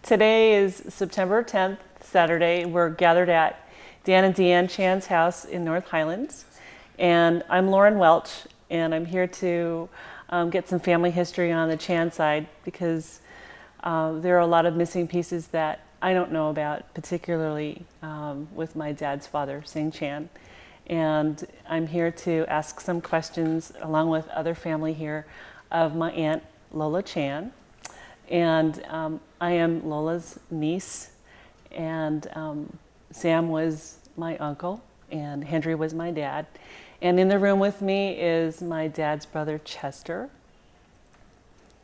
Today is September 10th, Saturday. We're gathered at Dan and Deanne Chan's house in North Highlands. And I'm Lauren Welch, and I'm here to get some family history on the Chan side because there are a lot of missing pieces that I don't know about, particularly with my dad's father, Sing Chan. And I'm here to ask some questions along with other family here of my aunt, Lola Chan. And I am Lola's niece, and Sam was my uncle, and Henry was my dad. And in the room with me is my dad's brother, Chester,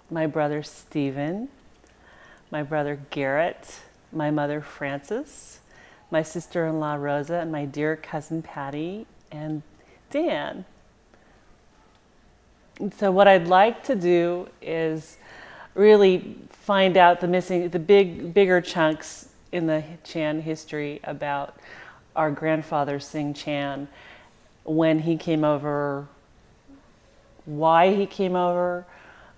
my brother, Stephen, my brother, Garrett, my mother, Frances, my sister-in-law, Rosa, and my dear cousin, Patty, and Dan. And so what I'd like to do is really find out the bigger chunks in the Chan history about our grandfather, Sing Chan, when he came over, why he came over,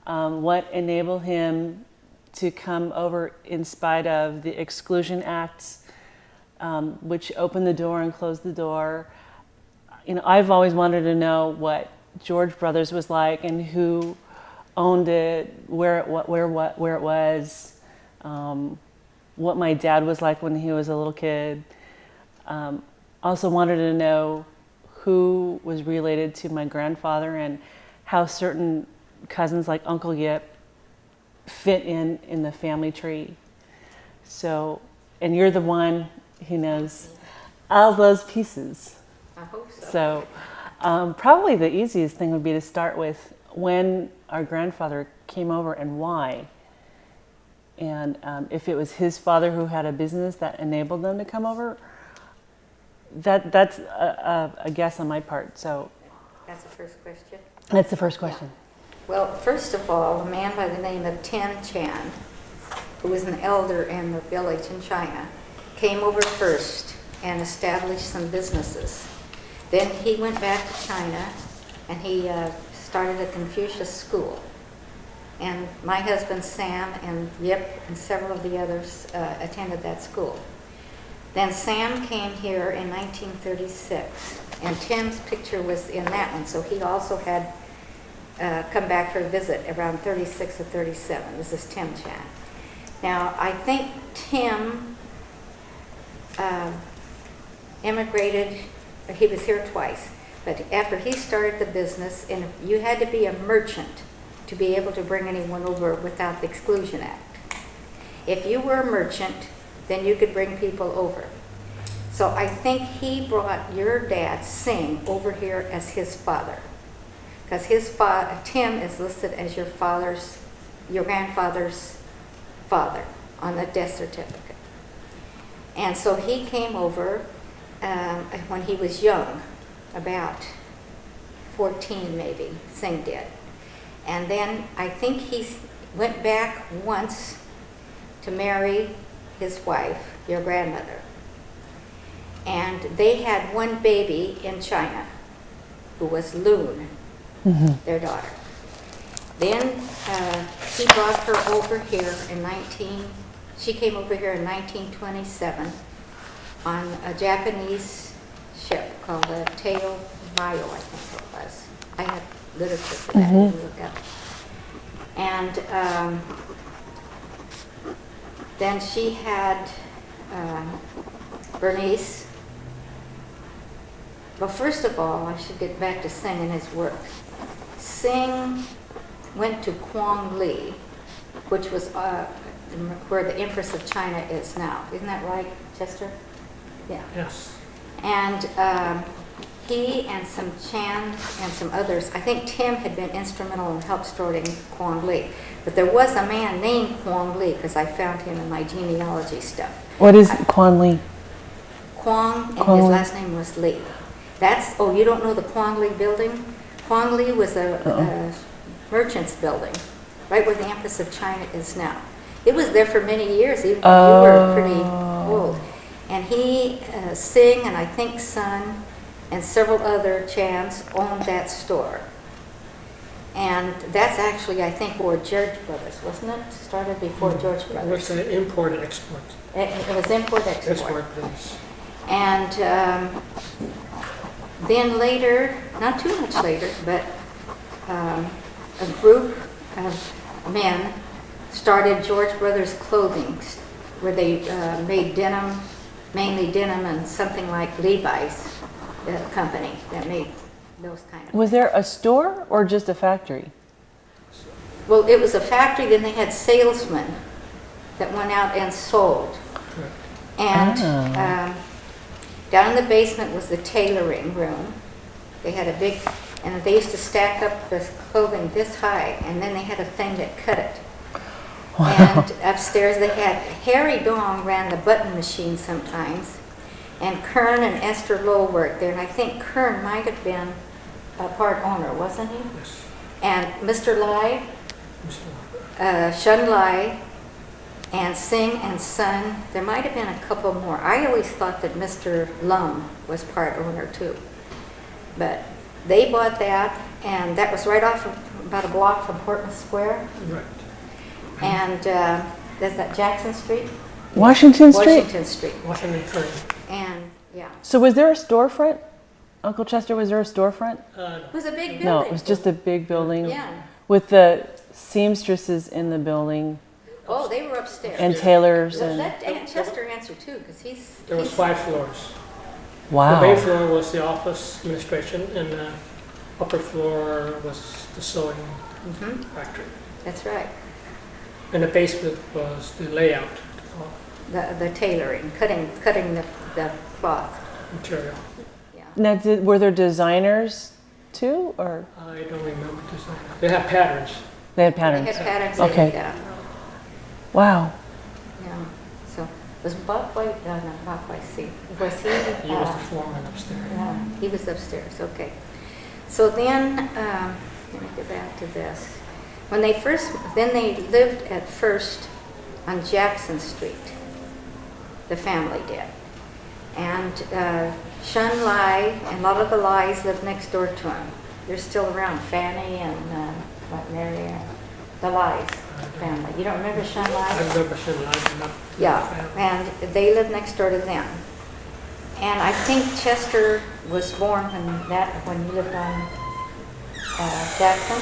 what enabled him to come over in spite of the Exclusion Acts, which opened the door and closed the door. You know, I've always wanted to know what George Brothers was like and who owned it, where it was, what my dad was like when he was a little kid. Also wanted to know who was related to my grandfather and how certain cousins like Uncle Yip fit in the family tree. So, and you're the one who knows all those pieces. I hope so. So probably the easiest thing would be to start with when our grandfather came over and why. And if it was his father who had a business that enabled them to come over, that's a guess on my part. So That's the first question? that's the first question. Yeah. Well, first of all, a man by the name of Yuen Chan, who was an elder in the village in China, came over first and established some businesses. Then he went back to China and he started a Confucius school. And my husband Sam and Yip and several of the others attended that school. Then Sam came here in 1936, and Tim's picture was in that one, so he also had come back for a visit around 36 or 37. This is Yuen Chan. Now, I think Tim immigrated, he was here twice, but after he started the business, and you had to be a merchant to be able to bring anyone over without the Exclusion Act. If you were a merchant, then you could bring people over. So I think he brought your dad, Sing, over here as his father. Because Tim is listed as your grandfather's father on the death certificate. And so he came over when he was young, about 14 maybe, Sing did. And then I think he went back once to marry his wife, your grandmother. And they had one baby in China, who was Loon, their daughter. Then he brought her over here she came over here in 1927 on a Japanese ship called the Teo Mayo, I think it was. I had literature for that to look up. And then she had Bernice. Well, first of all, I should get back to Sing and his work. Sing went to Quang Li, which was where the Empress of China is now. Isn't that right, Chester? Yeah. Yes. And he and some Chan and some others, I think Tim had been instrumental in help starting Quang Li. But there was a man named Quang Li, because I found him in my genealogy stuff. What is Quan Li? Quang, and Quang his Li. last name was Li. You don't know the Quang Li building? Quang Li was a merchant's building, right where the Empress of China is now. It was there for many years, even though you were pretty old. And he, Sing, and I think Son, and several other Chans owned that store. And that's actually, I think, where George Brothers, wasn't it? Started before George It Brothers. was an import and export. It was import-export. Export place. And then later, not too much later, but a group of men started George Brothers Clothing, where they made denim, mainly denim, and something like Levi's, the company that made those kind of. Was there a store or just a factory? Well, it was a factory, then they had salesmen that went out and sold. Correct. And down in the basement was the tailoring room. They had a big, and they used to stack up the clothing this high, and then they had a thing that cut it. Wow. And upstairs they had, Harry Dong ran the button machine sometimes, and Kern and Esther Lowe worked there, and I think Kern might have been a part owner, wasn't he? Yes. And Mr. Lai, Mr. Shun Lai, and Singh and Son, there might have been a couple more. I always thought that Mr. Lum was part owner too. But they bought that, and that was right off of, about a block from Portman Square. Right. And there's that Jackson Street? Washington Street? Washington Street. Washington Train. And, yeah. So was there a storefront? Uncle Chester, was there a storefront? It was a big building. No, it was just a big building Yeah. with the seamstresses in the building Oh, they were upstairs. and tailors Well, and let Chester answer too, because he's... There was 5 floors. wow. The main floor was the office administration, and the upper floor was the sewing Mhm, factory. that's right. And the basement was the layout The tailoring, cutting the cloth. material. Yeah. Now, were there designers too, or I don't remember design. They have patterns. they had They patterns? had patterns Okay. like that. Wow. Yeah. So was Bob White? No, not Bob White. See, was he? He was the foreman upstairs. Yeah, he was upstairs. Okay. So then, let me go back to this. When they first, then they lived at first on Jackson Street. The family did, and Shun Lai and a lot of the Lais lived next door to him. They're still around. Fanny and Mary, the Lais family. You don't remember Shun I Lai? remember Shin Lai, but not the Yeah, family. and they lived next door to them. And I think Chester was born when you lived on Jackson,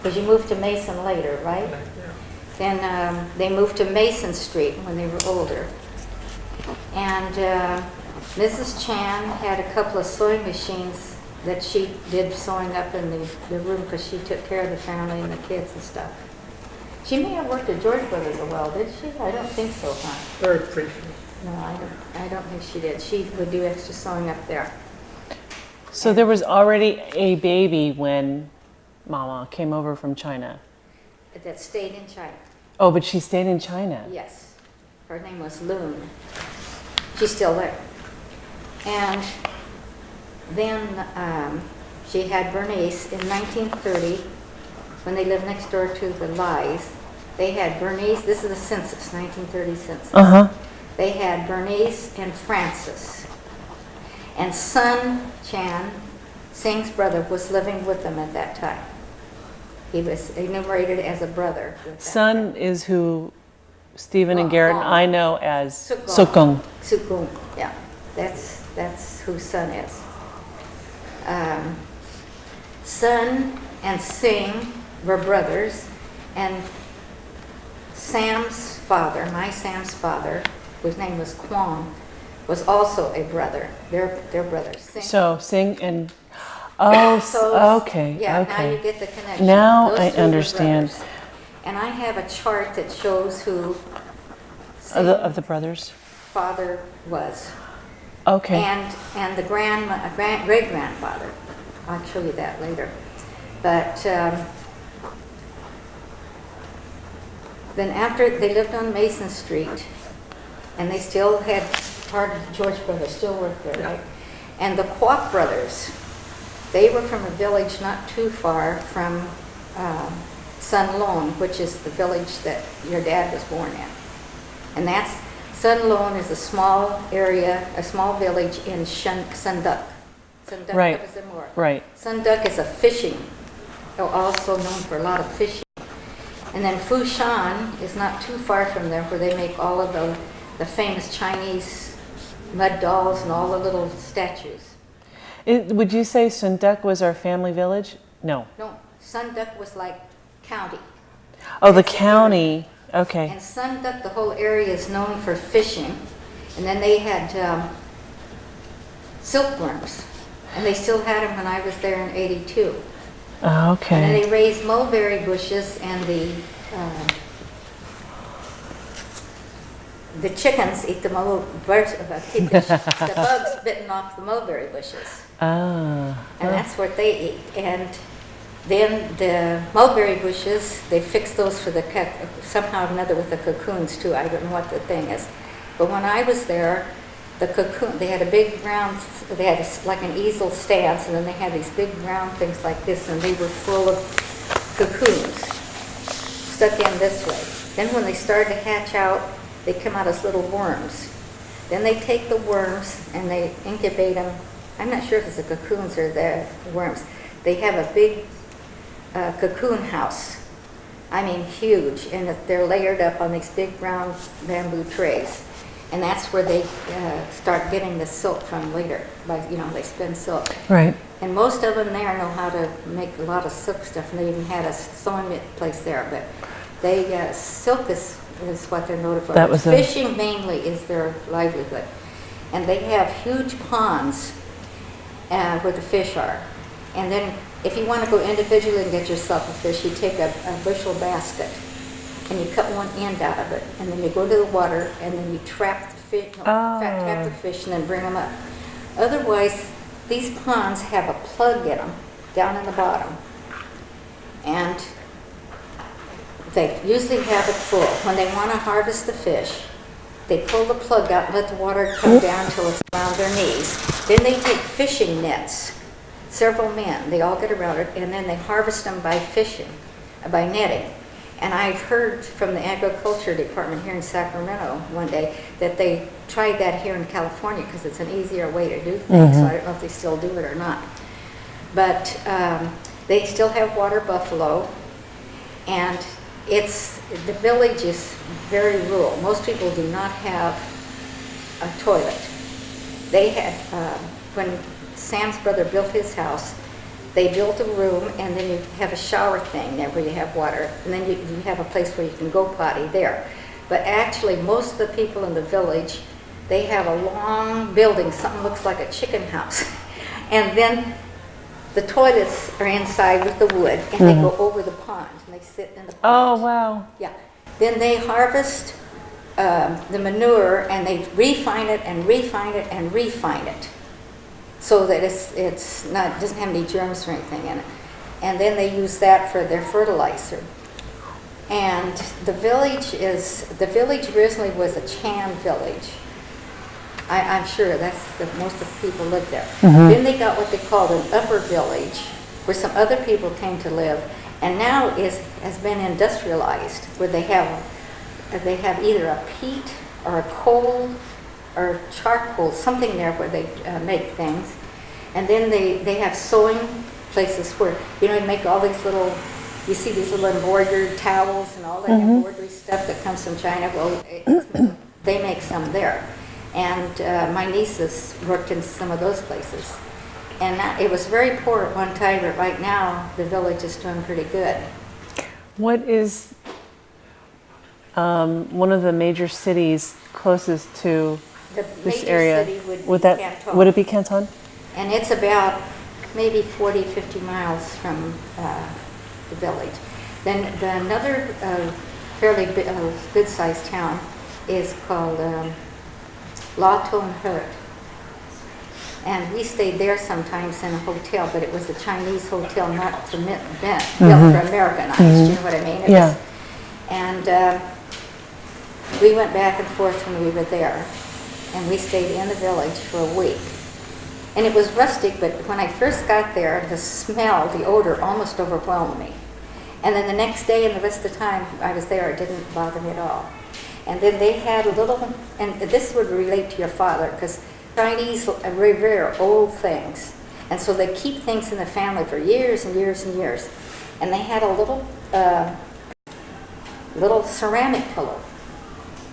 because you moved to Mason later, right? Like, yeah. Then they moved to Mason Street when they were older. And Mrs. Chan had a couple of sewing machines that she did sewing up in the room because she took care of the family and the kids and stuff. She may have worked at George Brothers a while, did she? I don't think so, huh? Very briefly. No, I don't think she did. She would do extra sewing up there. So there was already a baby when Mama came over from China. That stayed in China. Oh, but she stayed in China. Yes. Her name was Loon. She's still there. And then she had Bernice in 1930, when they lived next door to the Lais. They had Bernice, this is the census, 1930 census. Uh-huh. They had Bernice and Francis. And Sun Chan, Singh's brother, was living with them at that time. He was enumerated as a brother. Son is who Stephen and Oh, Garrett and oh. I know as Sukong. Sukong. Sukung, yeah. That's who Sun is. Sun and Singh were brothers, and Sam's father, my Sam's father, whose name was Kwong, was also a brother. They're brothers. So Singh and oh, So, okay, Yeah, okay. now you get the connection. Now Those I two were understand. brothers. And I have a chart that shows who Of the brothers. father was. Okay. And the great grandfather. I'll show you that later. But then after they lived on Mason Street, and they still had part of George Brothers still worked there, right? And the Kwok brothers, they were from a village not too far from Sun Lon, which is the village that your dad was born in. And that's Sun Lon is a small area, a small village in Sunduk. Sunduk Right. Upazimura. Right. Sunduk is a fishing also known for a lot of fishing. And then Fushan is not too far from there, where they make all of the famous Chinese mud dolls and all the little statues. Would you say Sunduk was our family village? No. No, Sunduk was like county. Oh, the county. Okay. And Sunduk, the whole area is known for fishing. And then they had silkworms. And they still had them when I was there in '82. Oh, okay. And then they raised mulberry bushes, and the chickens eat the keep the bugs bitten off the mulberry bushes. Ah. And that's what they eat. And then the mulberry bushes, they fix those for somehow or another with the cocoons too. I don't know what the thing is. But when I was there, the cocoon, they had a big round, they had like an easel stance, and then they had these big round things like this, and they were full of cocoons stuck in this way. Then when they started to hatch out, they come out as little worms. Then they take the worms and they incubate them. I'm not sure if it's the cocoons or the worms. They have a big cocoon house. I mean huge, and they're layered up on these big round bamboo trays. And that's where they start getting the silk from later. They spin silk. Right. And most of them there know how to make a lot of silk stuff, and they even had a sewing place there. But silk is what they're noted for. Fishing mainly is their livelihood. And they have huge ponds where the fish are. And then if you want to go individually and get yourself a fish, you take a bushel basket and you cut one end out of it, and then you go to the water and then you trap the fish, trap the fish and then bring them up. Otherwise, these ponds have a plug in them down in the bottom, and they usually have it full. When they want to harvest the fish, they pull the plug out and let the water come down until it's around their knees. Then they take fishing nets, several men, they all get around it, and then they harvest them by fishing, by netting. And I've heard from the agriculture department here in Sacramento one day that they tried that here in California because it's an easier way to do things. So I don't know if they still do it or not. But they still have water buffalo, and the village is very rural. Most people do not have a toilet. They had, when Sam's brother built his house, they built a room, and then you have a shower thing there where you have water, and then you have a place where you can go potty there. But actually, most of the people in the village, they have a long building, something looks like a chicken house. And then the toilets are inside with the wood, and they go over the pond, and they sit in the pond. Oh, wow. Yeah. Then they harvest the manure, and they refine it and refine it and refine it, so that it doesn't have any germs or anything in it. And then they use that for their fertilizer. And the village originally was a Chan village. I'm sure most of the people lived there. Then they got what they called an upper village, where some other people came to live, and now has been industrialized, where they have either a peat or a coal or charcoal, something there where they make things. And then they have sewing places where, you make all these little, you see these little embroidered towels and all that embroidery stuff that comes from China. Well, they make some there. And my nieces worked in some of those places. And it was very poor at one time, but right now the village is doing pretty good. What is one of the major cities closest to this area? The major city would be Canton. Would it be Canton? And it's about maybe 40, 50 miles from the village. Then another fairly good-sized town is called La Ton Hut. And we stayed there sometimes in a hotel, but it was a Chinese hotel, not built for Americanized, you know what I mean? And we went back and forth when we were there, and we stayed in the village for a week. And it was rustic, but when I first got there, the smell, the odor almost overwhelmed me. And then the next day and the rest of the time I was there, it didn't bother me at all. And then they had a little, and this would relate to your father, because Chinese revere old things. And so they keep things in the family for years and years and years. and they had a little ceramic pillow.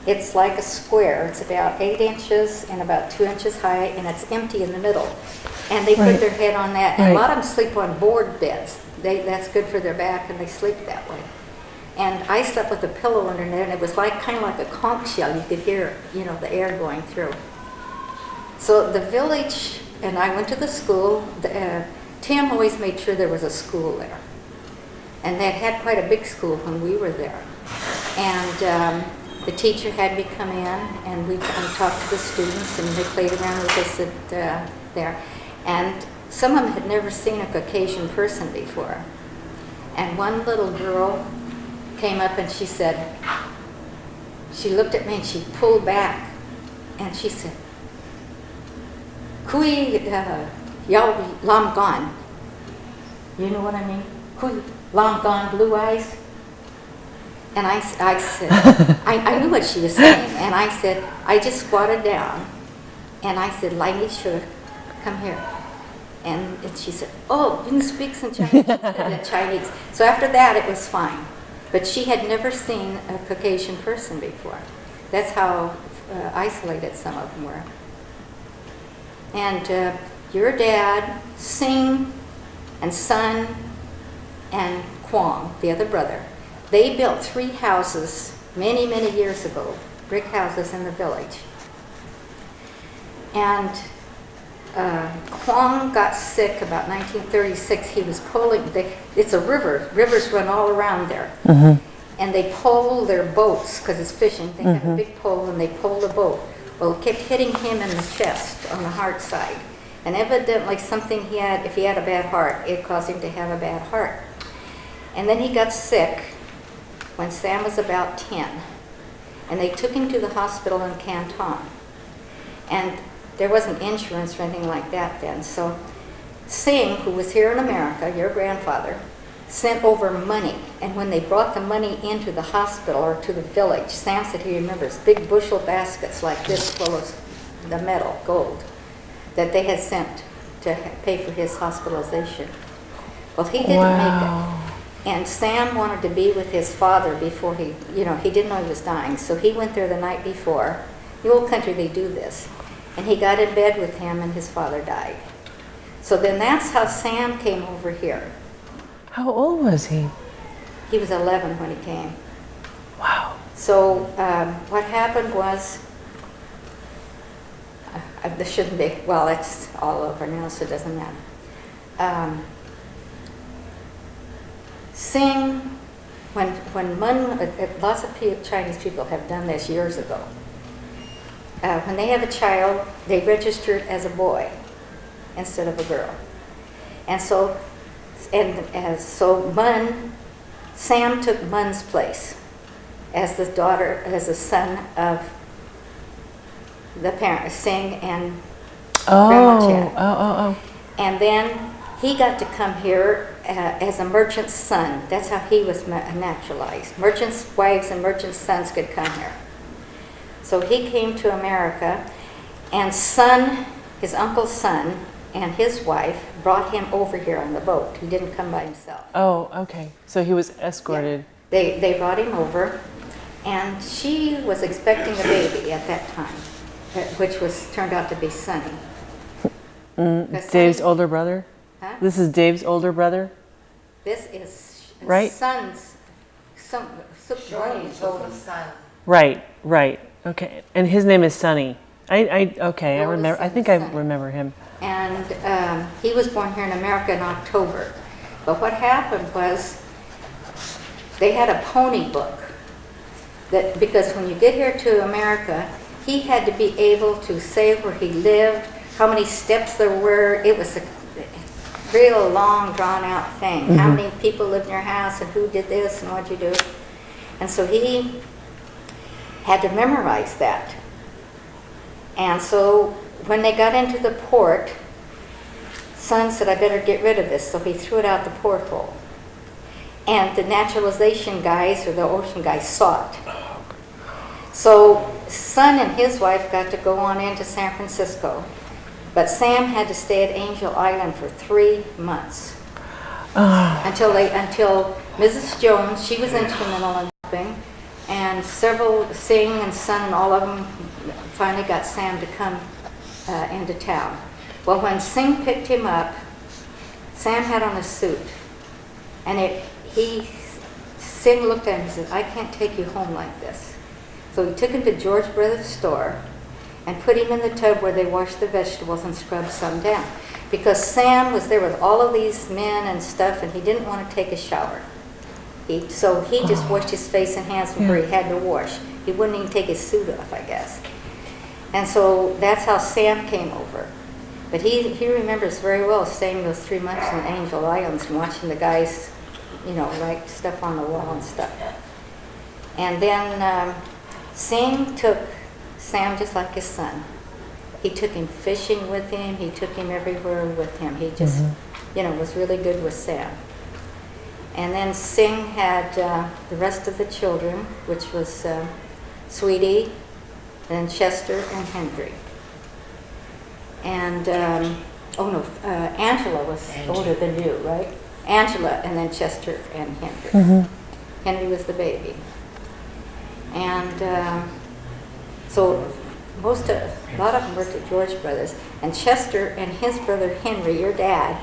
It's like a square. It's about 8 inches and about 2 inches high, and it's empty in the middle. And they put their head on that. And a lot of them sleep on board beds. That's good for their back, and they sleep that way. And I slept with a pillow under there, and it was like kind of like a conch shell. You could hear, the air going through. So the village, and I went to the school. Tim always made sure there was a school there. And they had quite a big school when we were there. And the teacher had me come in, and we talked to the students, and they played around with us there. And some of them had never seen a Caucasian person before. And one little girl came up and she said, she looked at me and she pulled back, and she said, "Kui yao lam gan." You know what I mean? Kui lam gan, blue eyes. And I said, I knew what she was saying, and I said, I just squatted down, and I said, "Lai Ni Shu, come here." And she said, "Oh, you can speak some Chinese." In Chinese. So after that, it was fine. But she had never seen a Caucasian person before. That's how isolated some of them were. And your dad, Sing, and Son, and Kwong, the other brother, they built 3 houses many, many years ago, brick houses in the village. And Kwong got sick about 1936. He was pulling, it's a river. Rivers run all around there. Mm-hmm. And they pull their boats, because it's fishing. They have a big pole, and they pull the boat. Well, it kept hitting him in the chest on the heart side. And evidently something if he had a bad heart, it caused him to have a bad heart. And then he got sick when Sam was about 10. And they took him to the hospital in Canton. And there wasn't insurance or anything like that then. So Singh, who was here in America, your grandfather, sent over money. And when they brought the money into the hospital or to the village, Sam said he remembers big bushel baskets like this full of the metal, gold, that they had sent to pay for his hospitalization. Well, he didn't make it. And Sam wanted to be with his father before he didn't know he was dying. So he went there the night before. The old country, they do this. And he got in bed with him, and his father died. So then that's how Sam came over here. How old was he? He was 11 when he came. Wow. So what happened was, this shouldn't be, well, it's all over now, so it doesn't matter. Sing, when lots of Chinese people have done this years ago. When they have a child, they register it as a boy instead of a girl. And so Sam took Mun's place as the son of the parents, Sing and Grandma Chan. Oh. And then he got to come here as a merchant's son. That's how he was naturalized. Merchants' wives and merchants' sons could come here. So he came to America, and his uncle's son, and his wife brought him over here on the boat. He didn't come by himself. Oh, okay. So he was escorted. Yeah. They brought him over, and she was expecting a baby at that time, which turned out to be Sonny. Dave's older brother? Huh? This is Dave's older brother? This is Right? Son's Shorty's oldest son. Right. Okay. And his name is Sonny. I remember. I think I Sonny. remember him. And he was born here in America in October. But what happened was they had a pony book because when you get here to America, he had to be able to say where he lived, how many steps there were. It was a real long, drawn-out thing. Mm-hmm. How many people lived in your house and who did this and what'd you do. And so he had to memorize that. And so when they got into the port, Son said, I better get rid of this. So he threw it out the porthole. And the naturalization guys, or the ocean guys, saw it. So Son and his wife got to go on into San Francisco. But Sam had to stay at Angel Island for 3 months. until Mrs. Jones, she was instrumental in helping, and several, Singh and Son and all of them finally got Sam to come into town. Well, when Singh picked him up, Sam had on a suit, and Singh looked at him and said, "I can't take you home like this." So he took him to George Brothers' store and put him in the tub where they washed the vegetables and scrubbed some down. Because Sam was there with all of these men and stuff, and he didn't want to take a shower. So he just washed his face and hands where he had to wash. He wouldn't even take his suit off, I guess. And so that's how Sam came over. But he remembers very well staying those 3 months in Angel Islands and watching the guys, write stuff on the wall and stuff. And then Singh took Sam just like his son. He took him fishing with him. He took him everywhere with him. He just, was really good with Sam. And then Singh had the rest of the children, which was Sweetie, then Chester and Henry. And, Angela was older than you, right? Angela, and then Chester and Henry. Henry was the baby. And so a lot of them worked at George Brothers. And Chester and his brother Henry, your dad,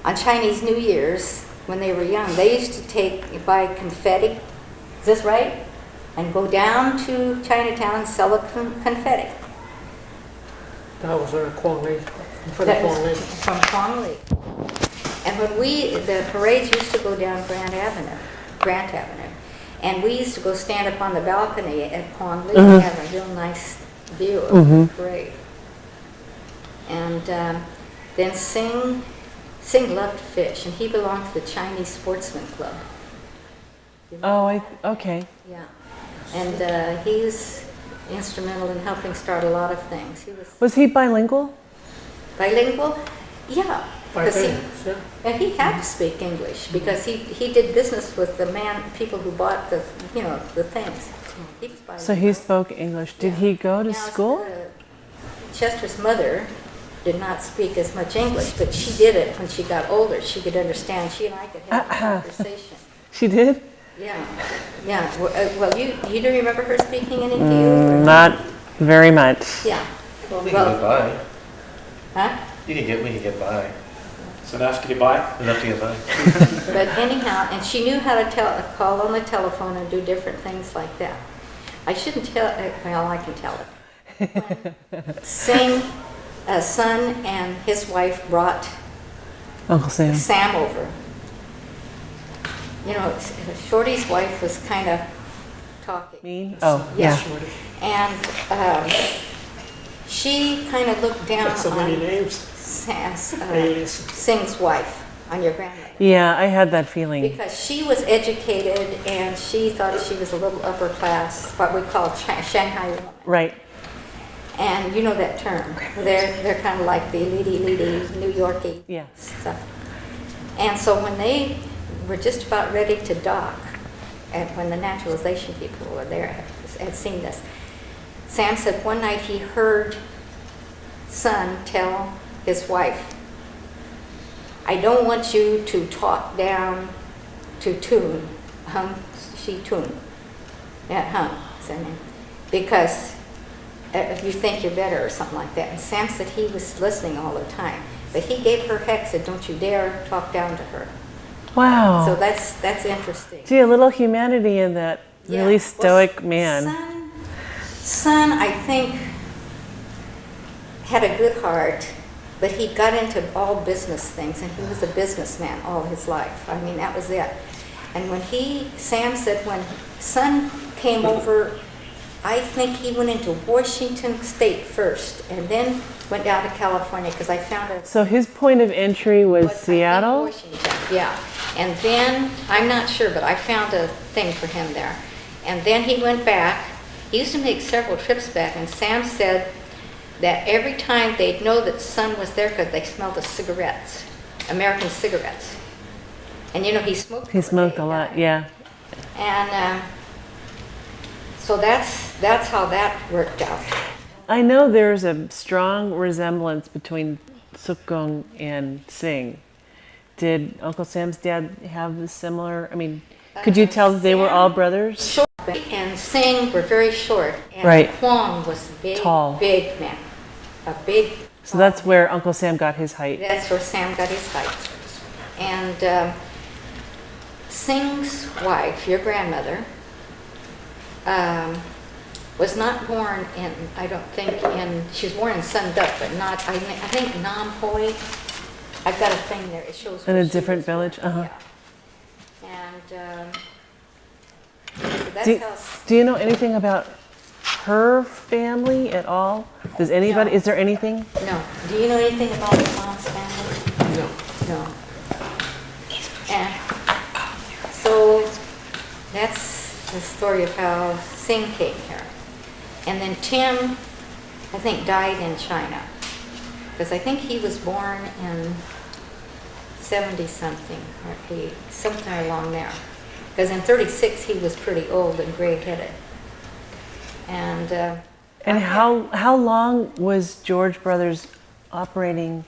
on Chinese New Year's, when they were young, they used to buy confetti, is this right? And go down to Chinatown and sell the confetti. That was Quang Lei. That was from Quang Lei. And when the parades used to go down Grant Avenue, and we used to go stand up on the balcony at Quang Lei and have a real nice view of the parade. And then Singh loved to fish, and he belonged to the Chinese Sportsman Club. Okay. Yeah. And he's instrumental in helping start a lot of things. Was he bilingual? Bilingual? Yeah. Yeah. And he had to speak English because he did business with the people who bought the things. He was bilingual. So he spoke English. Did he go to school? Chester's mother did not speak as much English, but she did it when she got older. She could understand. She and I could have a conversation. She did? Yeah. Well, you do remember her speaking any to you? Not very much. Yeah. Well, we can get by. Huh? We can get by. Is enough to get by? Enough to get by. But anyhow, and she knew how to call on the telephone and do different things like that. I shouldn't tell, well, I can tell it. When Singh's son and his wife brought Uncle Sam. Sam over. Shorty's wife was kind of talking. Mean? Oh, Yeah. yeah. And she kind of looked down That's so many on names. Singh's wife, on your grandmother. Yeah, I had that feeling. Because she was educated and she thought she was a little upper class, what we call Shanghai woman. Right. And you know that term. They're kind of like the elite New Yorkie Yeah. stuff. And so when they were just about ready to dock, and when the naturalization people were there, had seen this, Sam said one night he heard son tell his wife, "I don't want you to talk down to Toon, she Toon, because if you think you're better," or something like that. And Sam said he was listening all the time, but he gave her heck, said, "Don't you dare talk down to her." Wow. So that's interesting. See, a little humanity in that really stoic man. Son, I think, had a good heart, but he got into all business things, and he was a businessman all his life. I mean, that was it. And when Sam said when son came over, I think he went into Washington State first, and then went down to California, because I found a... So his point of entry was Seattle? Washington, yeah. And then, I'm not sure, but I found a thing for him there. And then he went back. He used to make several trips back, and Sam said that every time they'd know that son was there because they smelled the cigarettes, American cigarettes. And he smoked. He smoked a lot, yeah. And so that's how that worked out. I know there's a strong resemblance between Sukung and Singh. did Uncle Sam's dad have the similar? I mean, could you tell that they were all brothers? Short and Singh were very short. And Right. Kwong was a big, Tall. big man. A big. So that's where Uncle Sam got his height. That's where Sam got his height. And Singh's wife, your grandmother, was not born in, I don't think in, she was born in Sun Duc, but not, I think Nam Hoi. I've got a thing there, it shows. In where a she different was born. village? Uh-huh. Yeah. And so that's Do, how, do you know anything about her family at all? Does anybody, No. is there anything? no. Do you know anything about your mom's family? No. No. And so that's the story of how Singh came here. And then Tim, I think, died in China. Because I think he was born in 70-something, or 80, something along there. Because in 36 he was pretty old and gray-headed. And How long was George Brothers operating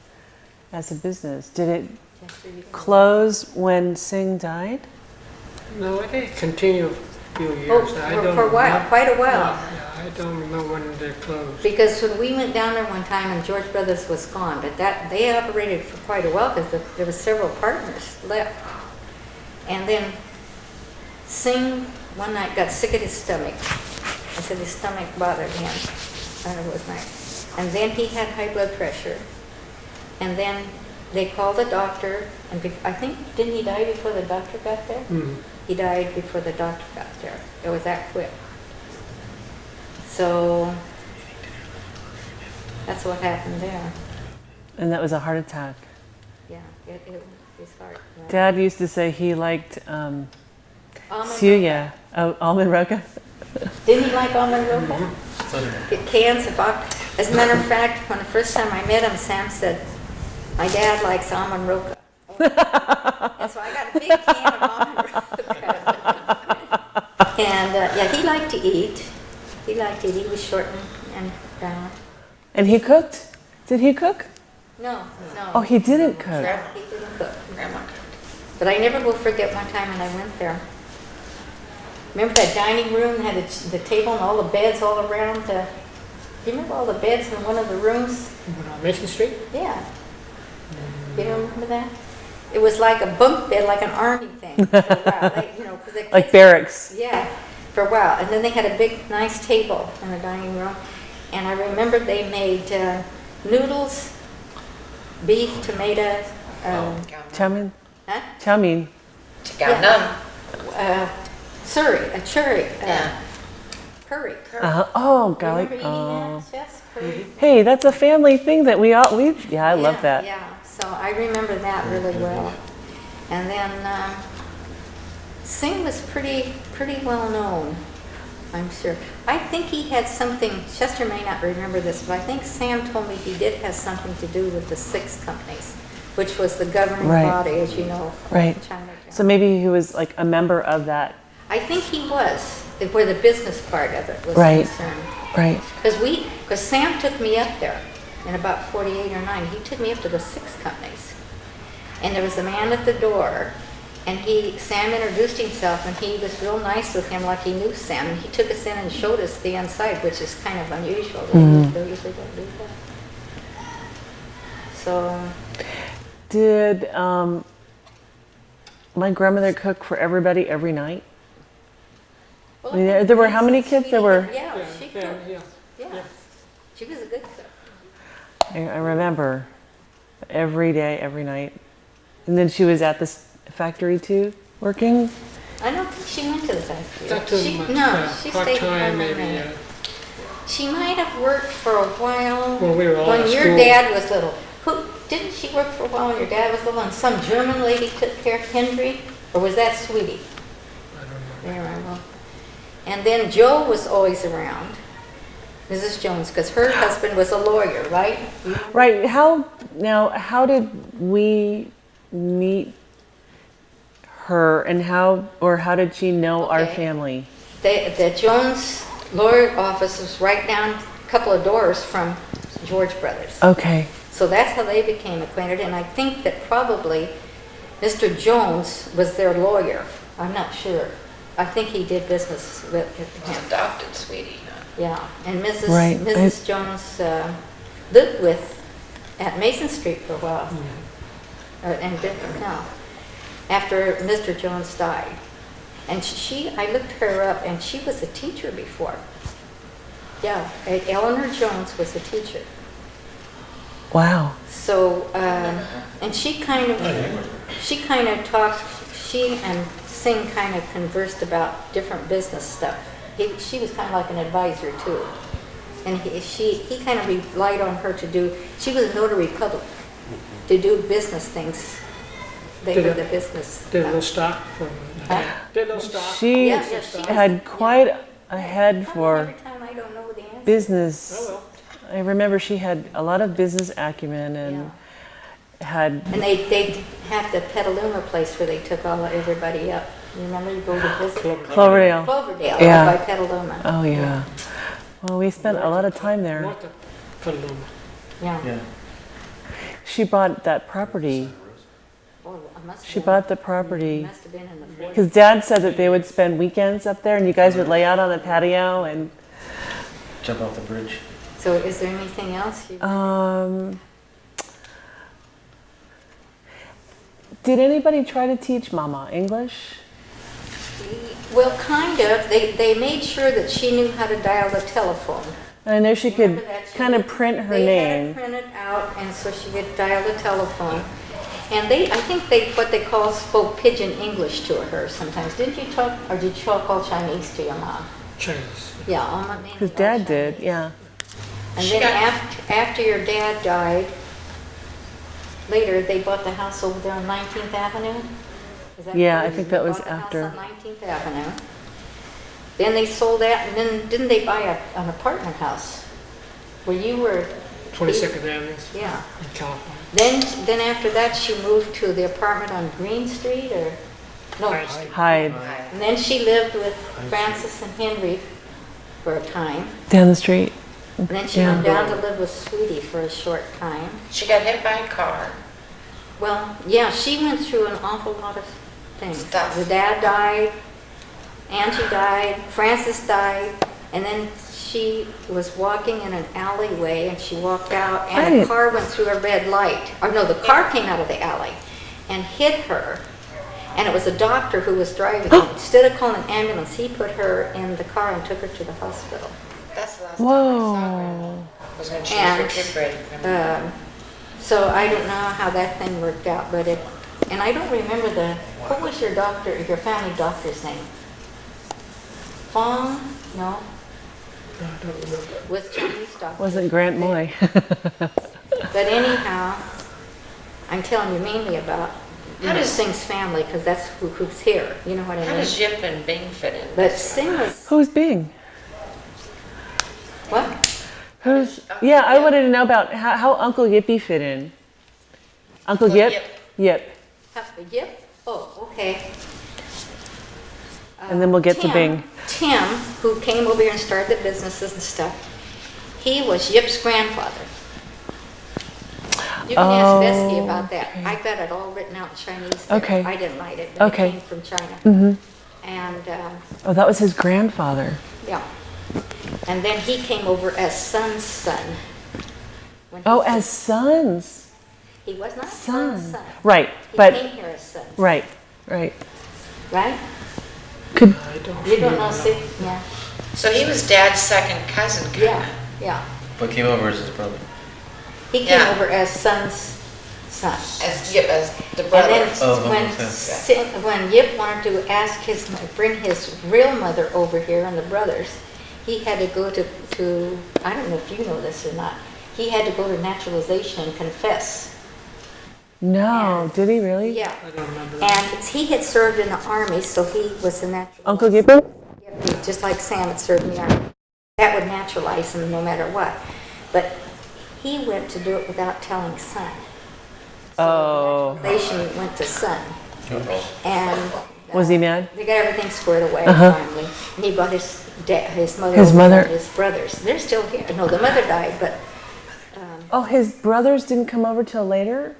as a business? Did it close when Singh died? No, I think it continued a few years. Oh, for a while, quite a while. Yeah, I don't remember when they closed. Because when we went down there one time and George Brothers was gone, but that they operated for quite a while because there were several partners left. And then Singh one night got sick at his stomach. I said his stomach bothered him. I don't know, it was nice. And then he had high blood pressure. And then they called the doctor, and I think, didn't he die before the doctor got there? Mhm. He died before the doctor got there. It was that quick. So that's what happened there. And that was a heart attack. Yeah, his heart. Yeah. Dad used to say he liked Almond suya. Oh, almond roca? roca. Didn't he like almond roca? So did I. Get cans of almond. As a matter of fact, when the first time I met him, Sam said, "My dad likes almond roca." And so I got a big can of almond roca. And yeah, he liked to eat. He liked it. He was short and brown. And he cooked? Did he cook? No. Oh, he didn't cook. He didn't cook. But I never will forget one time when I went there. Remember that dining room that had the table and all the beds all around? Do you remember all the beds in one of the rooms? Mason Street? Yeah. You don't remember that? It was like a bunk bed, like an army thing. For a while. Cause they Like barracks. Yeah, for a while. And then they had a big, nice table in the dining room. And I remember they made noodles, beef, tomatoes, Chow mein? huh? Chow mein. Curry, Yeah. curry. Oh, garlic. Remember eating Oh. that, Jess? Curry? Hey, that's a family thing that we yeah, I love that. Yeah, so I remember that really well. And then Singh was pretty well known, I'm sure. I think he had something, Chester may not remember this, but I think Sam told me he did have something to do with the six companies, which was the governing Right. body, as you know. Right. Chinatown. So maybe he was like a member of that. I think he was, where the business part of it was Right. concerned. Right. Because Sam took me up there in about 48 or 9. He took me up to the six companies. And there was a man at the door, and Sam introduced himself, and he was real nice with him like he knew Sam. And he took us in and showed us the inside, which is kind of unusual. They usually don't do that. So, Did my grandmother cook for everybody every night? well, I mean, there were how many kids? There were, Yeah, she cooked. Yeah. Yeah. She was a good cook. I remember every day, every night. And then she was at this factory too, working? I don't think she went to the factory. Not too She- much. No, she stayed Part-time, home maybe. and She might have worked for a while When we were all when at your school. dad was little. Didn't she work for a while when your dad was little and some German lady took care of Henry? Or was that Sweetie? I don't know. Yeah, well. And then Joe was always around, Mrs. Jones, because her husband was a lawyer, right? Right. How did we meet her, and how did she know our Okay. family? The Jones lawyer office was right down a couple of doors from George Brothers. Okay. So that's how they became acquainted, and I think that probably Mr. Jones was their lawyer. I'm not sure. I think he did business with him. Adopted, sweetie. Yeah, and Mrs. Right. Mrs. Jones lived with at Mason Street for a while, and no, after Mr. Jones died, and I looked her up, and she was a teacher before. Yeah, Eleanor Jones was a teacher. Wow. So, and she kind of talked. She and Singh kind of conversed about different business stuff. She was kind of like an advisor too, and he kind of relied on her to do. She was a notary public to do business things. They were the business. Did a little stock for. Huh? Did a little stock. She she had quite a head for Every time I don't know the answer. business. Oh, well. I remember she had a lot of business acumen and had. And they have the Petaluma place where they took everybody up. You remember you go to visit? Cloverdale. Cloverdale, Yeah. by Petaluma. Oh yeah. Well, we spent a lot of time there. North of Petaluma. Yeah. Yeah. She bought that property. Oh, I must have She been- bought the property Must have been in the 40s. because Dad said that they would spend weekends up there, and you guys would lay out on the patio and. Jump off the bridge. So is there anything else? Did anybody try to teach Mama English? Well, kind of. They made sure that she knew how to dial the telephone. And I know she Remember could that? She kind of would- print her they name. had it printed out, and so she could dial the telephone. And I think what they spoke pidgin English to her sometimes. Didn't you talk, or did you talk all Chinese to your mom? Chinese. Yeah, all my mainly Because all Dad did, Chinese. yeah. And She then after your dad died, later they bought the house over there on 19th Avenue. Is that Yeah, I correct? think that They was bought the house after. on 19th Avenue. Then they sold that, and then didn't they buy an apartment house where you were? 22nd Avenue Yeah. in California. Then after that, she moved to the apartment on Green Street, or no? High Street. Hyde, And then she lived with Francis and Henry for a time. down the street. And then she Yeah. went down to live with Sweetie for a short time. She got hit by a car. Well, yeah, she went through an awful lot of things. Stuff. The dad died, Angie died, Francis died, and then she was walking in an alleyway and she walked out and a Right. car went through a red light. Or no, the car came out of the alley and hit her. And it was a doctor who was driving. Instead of calling an ambulance, he put her in the car and took her to the hospital. That's the last time I saw her. Whoa. Was when she was And, recuperating. So I don't know how that thing worked out, but and I don't remember what was your family doctor's name? Fong? No, No, I don't remember. was Chinese doctor. Wasn't Grant Moy. But anyhow, I'm telling you mainly about How does- Singh's family, because that's who's here, you know what I How mean? does Yip and Bing fit in? But Singh was, Who's Bing? what? Who's? Uncle Yeah, I Yip. wanted to know about how Uncle Yippy fit in. Uncle Uncle Yip? Yip. Yip. Yep, oh, okay. And then we'll get to Tim- Bing. Tim, who came over here and started the businesses and stuff, he was Yip's grandfather. You can ask Bessie about that. okay. I got it all written out in Chinese there. Okay. I didn't write it, but Okay. it came from China. Mm-hmm. And, Oh, that was his grandfather. yeah. And then he came over as Son's son. When he Oh, was- as sons. He was not Son's Son. son. Right, He but came here as son, right. right? Could I don't You don't know, remember. see? Yeah, So he was Dad's second cousin, kind yeah, yeah. What came over is his brother. He came Yeah. over as Son's son. As Yip, as the And then brother. Oh, when, okay. when Yip wanted to bring his real mother over here and the brothers, he had to go to, I don't know if you know this or not, he had to go to naturalization and confess. no? Did he really? Yeah. I don't remember that. And he had served in the army, so he was a natural. Uncle Yippy? Just like Sam had served in the army. That would naturalize him no matter what. But he went to do it without telling Son. Oh. Naturalization went to Son. And Was he mad? they got everything squared away Uh-huh. finally. And he brought his mother, His over mother- and his brothers. They're still here. No, the mother died, but Oh, his brothers didn't come over till later?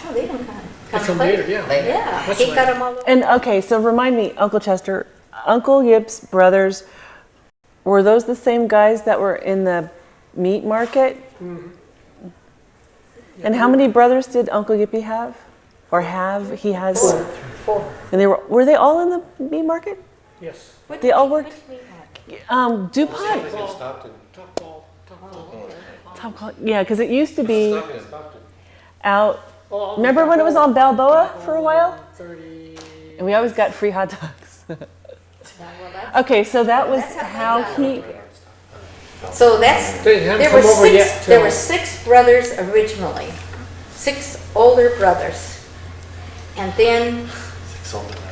oh, they didn't come. That's from later, yeah. Later. Yeah, That's he right. got them all over. And okay, so remind me, Uncle Chester, Uncle Yip's brothers, were those the same guys that were in the meat market? Mhm. And how many brothers did Uncle Yippy have? Or have? He has. Four. And they were they all in the meat market? Yes. Which- They all worked- which meat market? DuPont. Top Col- Yeah, because it used to be out. Oh, Remember when it was on Balboa for a while? 30. And we always got free hot dogs. Yeah, well, that's- Okay, so that was That's how how they got he. over here. So that's, They haven't there come were over yet six, to- there were 6 brothers originally, 6 older brothers. And then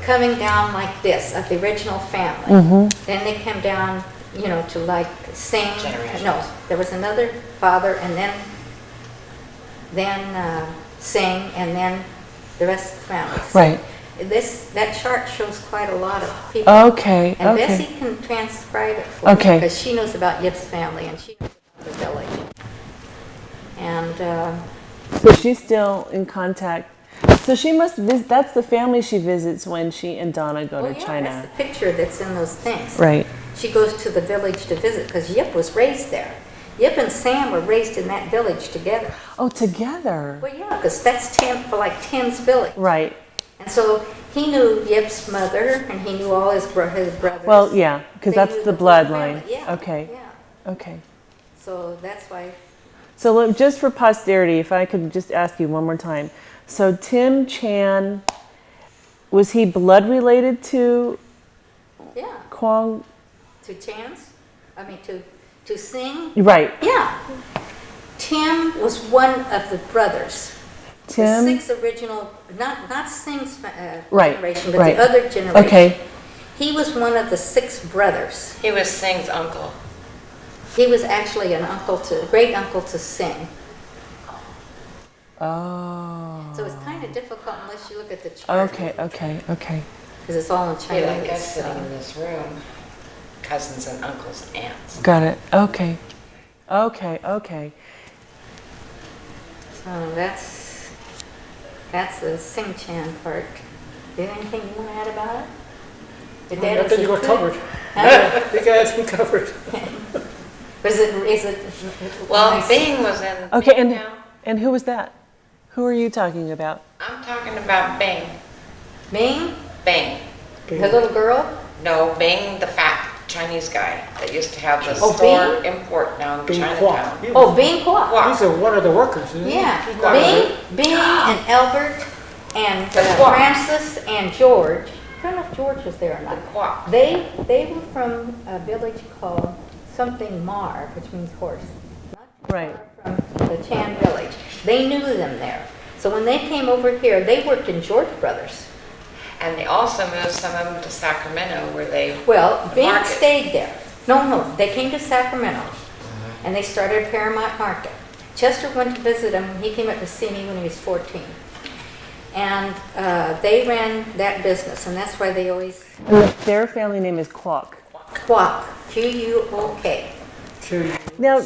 coming down like this of the original family. Mm-hmm. Then they come down, you know, to like sing. Generations. No, there was another father and then sing and then the rest of the family. So Right. that chart shows quite a lot of people. Okay. And Okay. Bessie can transcribe it for Okay. me because she knows about Yip's family and she knows about the village. And So she's still in contact. So she must visit. That's the family she visits when she and Donna go oh to yeah, China. that's the picture that's in those things. Right. She goes to the village to visit because Yip was raised there. Yip and Sam were raised in that village together. Oh, together. Well, yeah, because that's Tim's village. Right. And so he knew Yip's mother and he knew all his brothers. Well, yeah, because They that's knew the whole bloodline. family. Yeah. Okay. Yeah. Okay. So that's why. So look, just for posterity, if I could just ask you one more time. So Tim Chan, was he blood related to Yeah. Kwong? To Chan's? I mean, to Sing? Right. Yeah. Tim was one of the brothers. Tim. The 6 original, not Sing's Right, generation, but right. the other generation. Okay. He was one of the 6 brothers. He was Sing's uncle. He was actually an uncle to, great uncle to Sing. Oh. So it's kind of difficult unless you look at the chart. Okay. Okay. Okay. Because it's all in Be like Chinese. us sitting so. in this room, cousins and uncles and aunts. Got it. Okay. Okay. Okay. So that's the Sing Chan part. Is there anything you want to add about it? The dad I is think you a got good- covered. Huh? You guys been covered. But is it? Well, nice? Bing was in. Okay. Bing And now. and who was that? Who are you talking about? I'm talking about Bing. Ming, Bing. the little girl. No, Bing, the fat Chinese guy that used to have the Oh, store Bing? import down in Bing Chinatown. Kwok. Oh, Bing Kwok. Kwok. He's one of the workers, isn't he? Yeah, He's one of the- Bing and Albert and The Kwok. Francis and George. I don't know if George was there or The not. Kwok. They were from a village called something Mar, which means horse. Not too Right. far from the Chan village. They knew them there. So when they came over here, they worked in George Brothers. And they also moved some of them to Sacramento where they, Well, The Bing market. stayed there. No, they came to Sacramento and they started Paramount Market. Chester went to visit him. He came up to see me when he was 14. And they ran that business, and that's why they always And their family name is Kwok. Kwok, Q-U-O-K. Now,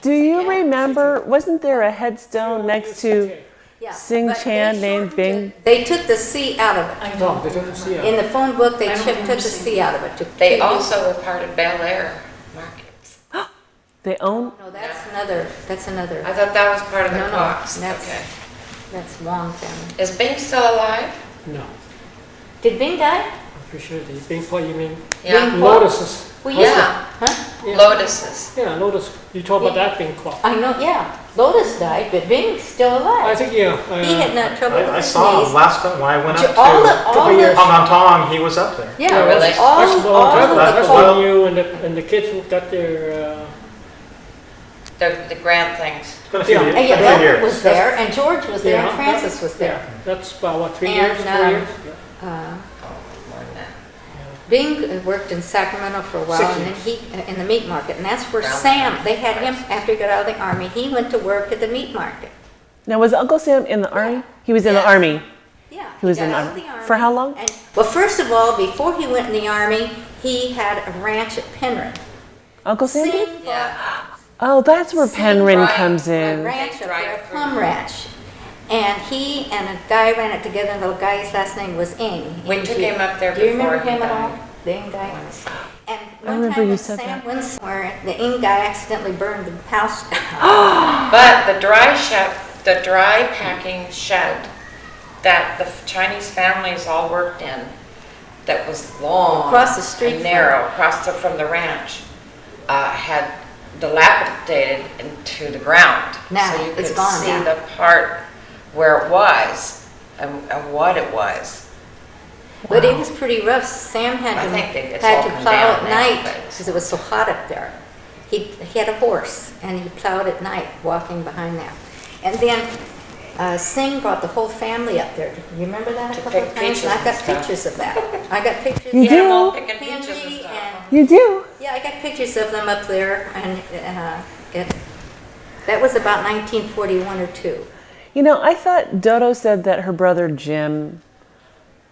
do you remember? Wasn't there a headstone next to Yeah, Sing but Chan they named shortened Bing? it. They took the C out of it. No, they don't see In it. the phone book, they I don't took remember the seeing C out of it. to they Q-U. also were part of Bel Air Markets. They own. No, that's another. I thought that was part of the No, no, Kwok's. that's- Okay. That's Wong family. Is Bing still alive? No, Did Bing die? I'm pretty sure they Bing Kwok, you mean Yeah. Bing Kwok? lotuses. Well, Yeah. yeah. Huh? Yeah. Lotuses. Yeah, lotus. You talk about that Bing Kwok. I know, yeah. Lotus died, but Bing's still alive. I think, yeah. He had no trouble with I his saw him knees. last time when I went up All to the, Hong Kong. He was up there. yeah, Oh, really? all, That's a long all time ago. of That's the, when you and the kids got their, The grand things. It's been a few, Yeah. years. and yeah, Been a few Albert years. was there, and George was there, and Yeah. Francis was yeah, there. that's about what, 3 And, years, 4 years? Uh, Oh, more than that. Bing worked in Sacramento for a while, 6 and then years. he, in the meat market, and that's where Around Sam, there. they had him, after he got out of the army, he went to work at the meat market. Now, was Uncle Sam in the army? He was in the Yeah. army. Yeah. He was got in the out of army. the army. For how long? And, well, first of all, before he went in the army, he had a ranch at Penryn. Uncle Sam? did? Sing Yeah. Oh, that's where Penryn Right. comes a in. ranch up Dried there, a fruit. plum ranch. And he and a guy ran it together. The guy's last name was Ing. We took him up there Do you remember before he him at all? died. The Ing guy? And I one remember time you when said Sam that. went somewhere, the Ing guy accidentally burned the house down. But the dry packing shed that the Chinese families all worked in, that was long Across the street and from narrow, from the ranch, had dilapidated into the ground. Now, so you it's could gone see now. the part where it was and what it was. But it was pretty rough. Sam had I to, think it's had all to come plow down at now, night but- because it was so hot up there. He had a horse and he plowed at night walking behind that. And then Singh brought the whole family up there. You remember that a To couple pick of times? peaches And I've got and stuff. pictures of that. I got pictures You of Get 'em all do? picking peaches and Henry stuff. You do? yeah, I got pictures of them up there, and that was about 1941 or 2. You know, I thought Dodo said that her brother Jim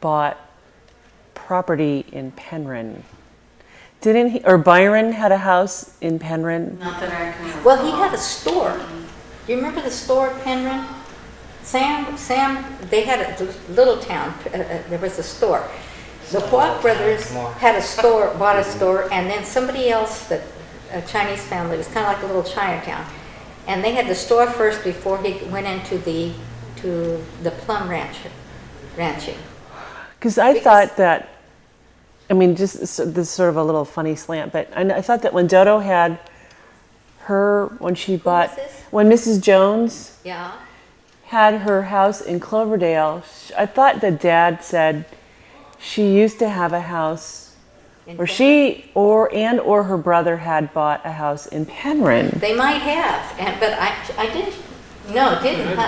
bought property in Penryn. Didn't he? Or Byron had a house in Penryn? Not that I can recall. Well, he had a store. Do you remember the store at Penryn? Sam, they had a little town. There was a store. The Kwok brothers had a store, bought a store, and then somebody else, a Chinese family, it was kind of like a little Chinatown. And they had the store first before he went into the plum ranching. Because I thought that, I mean, just this is sort of a little funny slant, but I thought that when Dodo had when she bought, was this? when Mrs. Jones Yeah. had her house in Cloverdale, I thought that Dad said she used to have a house, In or Penryn. or her brother had bought a house in Penryn. They might have, but I didn't. No, didn't.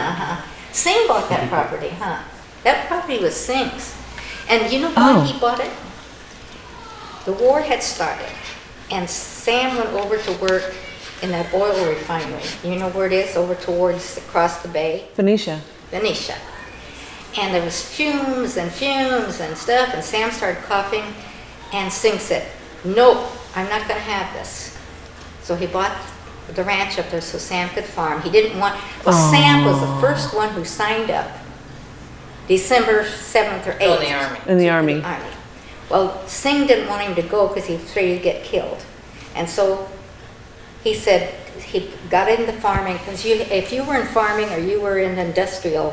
Singh bought that property, huh? That property was Singh's. And you know why Oh. he bought it? The war had started, and Sam went over to work in that oil refinery. You know where it is? Over towards across the bay, Phoenicia. Venetia. And there was fumes and stuff, and Sam started coughing, and Singh said, "Nope, I'm not going to have this." So he bought the ranch up there so Sam could farm. He didn't want. Well, Sam was the first one who signed up, December 7th or 8th. Go in the army. In the army. Well, Singh didn't want him to go because he was afraid he'd get killed, and so he said he got into farming because if you were in farming or you were in industrial,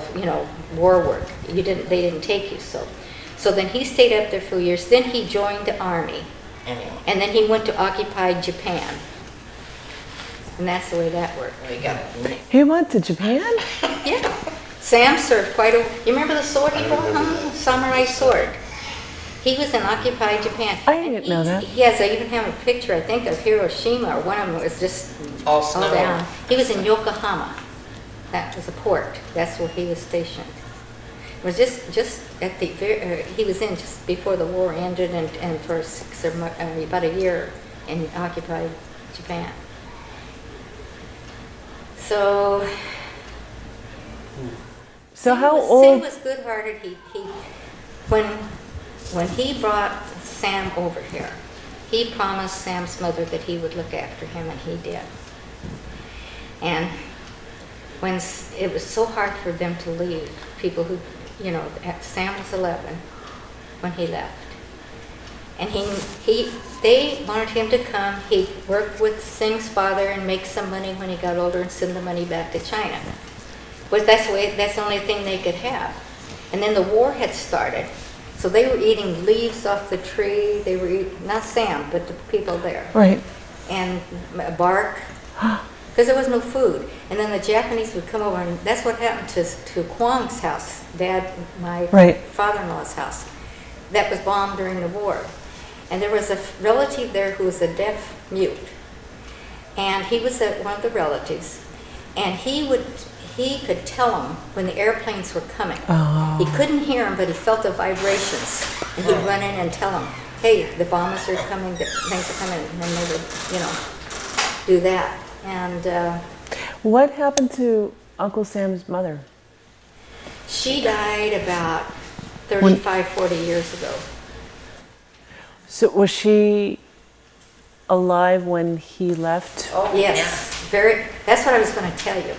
war work, they didn't take you. So then he stayed up there for years. Then he joined the army, Anyway, and then he went to occupied Japan, and that's the way that worked. we got it. He went to Japan? Yeah, Sam served quite a. You remember the sword he wore? Samurai sword. He was in occupied Japan. I And didn't know that. Yes, I even have a picture, I think, of Hiroshima, or one of them was just All snow. down. He was in Yokohama. That was a port. That's where he was stationed. It was just at the he was in just before the war ended, and for about a year in occupied Japan. So How Singh old? was good-hearted. When he brought Sam over here, he promised Sam's mother that he would look after him, and he did. And when it was so hard for them to leave, people who, Sam was 11 when he left, and they wanted him to come. He worked with Singh's father and make some money when he got older and send the money back to China. But that's the only thing they could have. And then the war had started. So they were eating leaves off the tree. They were eating, not Sam, but the people there. Right. And bark, because there was no food. And then the Japanese would come over, and that's what happened to Kwong's house, my Right. father-in-law's house. That was bombed during the war. And there was a relative there who was a deaf mute. And he was one of the relatives. And he could tell them when the airplanes were coming. Oh. He couldn't hear them, but he felt the vibrations. And he'd run in and tell them, hey, the bombers are coming, the things are coming. And then they would, do that. And What happened to Uncle Sam's mother? she died about 35, 40 years ago. So was she alive when he left? Oh, Yes, that's what I was going to tell you.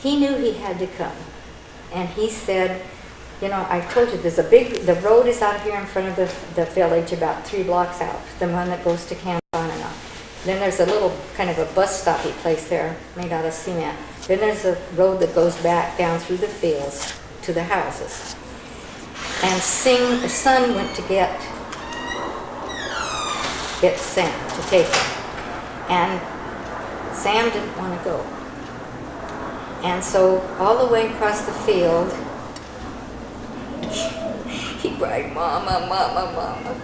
he knew he had to come. And he said, you know, I told you the road is out here in front of the village about 3 blocks out, the one that goes to Canton. Then there's a little kind of a bus stoppy place there made out of cement. Then there's a road that goes back down through the fields to the houses. And the son went to get Sam to take him. And Sam didn't want to go. And so all the way across the field, he cried, "Mama, Mama, Mama."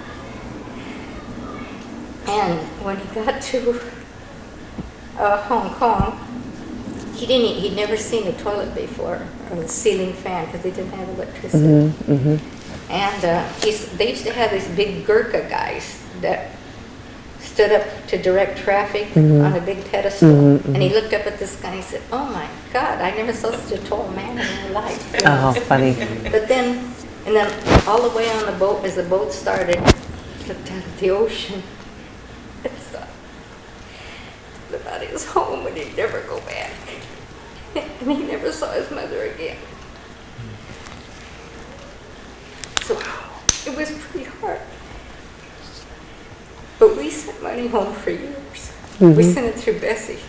And when he got to Hong Kong, he'd never seen a toilet before, or a ceiling fan, because they didn't have electricity. And they used to have these big Gurkha guys that stood up to direct traffic on a big pedestal. And he looked up at this guy and he said, "Oh my God, I never saw such a tall man in my life." Oh, funny. But then all the way on the boat, as the boat started, he looked out at the ocean and thought about his home, and he'd never go back. And he never saw his mother again. So it was pretty hard. But we sent money home for years. We sent it through Bessie.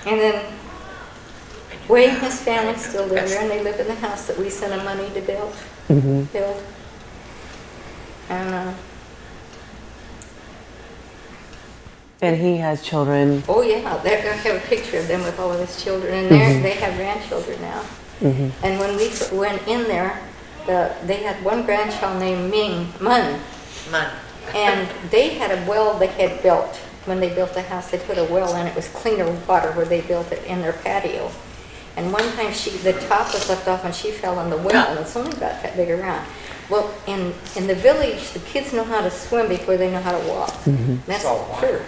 And then Wade and his family still live there, and they live in the house that we sent them money to build. And he has children. Oh yeah, I have a picture of them with all of his children, and they have grandchildren now. And when we went in there, they had one grandchild named Mun. And they had a well they had built. When they built the house, they put a well in. It was cleaner water where they built it in their patio. And one time the top was left off and she fell in the well, and it's only about that big around. Well, in the village, the kids know how to swim before they know how to walk. That's true.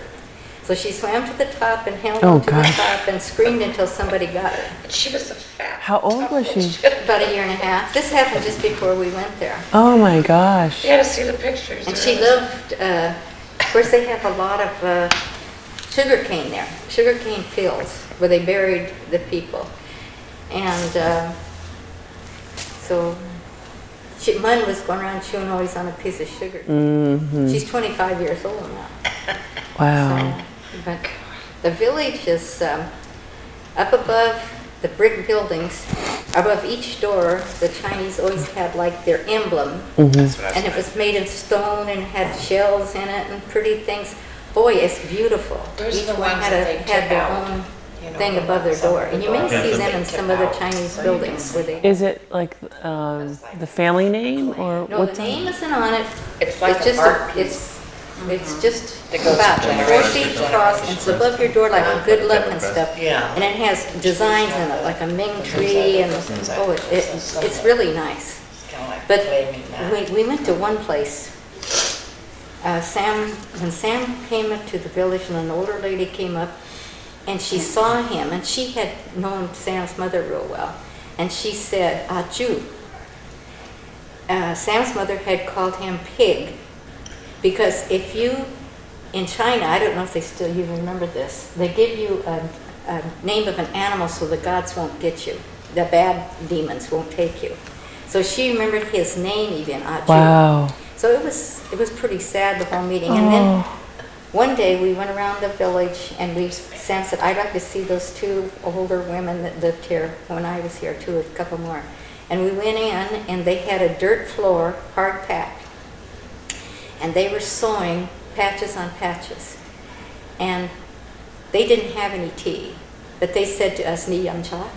So she swam to the top and held on to the top and screamed until somebody got her. She was a fat. How old was she? About a year and a half. This happened just before we went there. Oh my gosh. You got to see the pictures. And she lived, of course they have a lot of sugarcane there, sugarcane fields where they buried the people. And so Mun was going around chewing always on a piece of sugar. She's 25 years old now. Wow. So, but the village is up above the brick buildings. Above each door, the Chinese always had like their emblem, and it was made in stone and had shells in it and pretty things. Boy, it's beautiful. Those Each are the one ones had, that they had took their out, own you know, thing above their door, and you may Yeah, see the them in some other Chinese buildings where they. Is it like the family name or No, what's the name isn't on it. It's like just an art piece. It's just That goes about generation 4 to feet across, and it's above your door like a good luck and stuff. Yeah. And it has designs in it, like a Ming tree, and it's really nice. But we went to one place. When Sam came up to the village, and an older lady came up, and she saw him, and she had known Sam's mother real well, and she said, "Ju." Sam's mother had called him Pig, because if you, in China, I don't know if they still even remember this, they give you a name of an animal so the gods won't get you. The bad demons won't take you. So she remembered his name even, Ju. Wow. So it was pretty sad, the whole meeting. And then one day we went around the village, and Sam said, "I'd like to see those 2 older women that lived here when I was here too, a couple more." And we went in, and they had a dirt floor, hard packed. And they were sewing patches on patches. And they didn't have any tea, but they said to us, "Ni yum cha."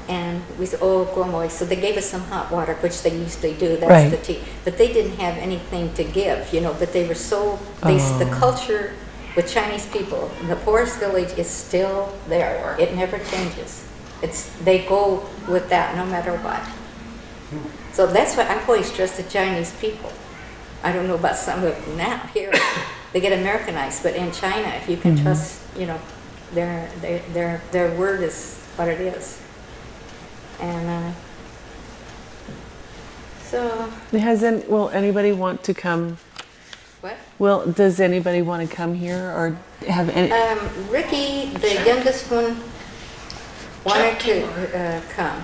And we said, "Oh, gomoy." So they gave us some hot water, which they usually do. That's Right. the tea. But they didn't have anything to give, but they were so, the culture with Chinese people, the poorest village is still there. It never changes. They go with that no matter what. So that's why I've always trusted Chinese people. I don't know about some of them now. Here, they get Americanized, but in China, if you can trust, their word is what it is. And so. Will anybody want to come What? Well, does anybody want to come here or have any? Ricky, the youngest one, wanted to come.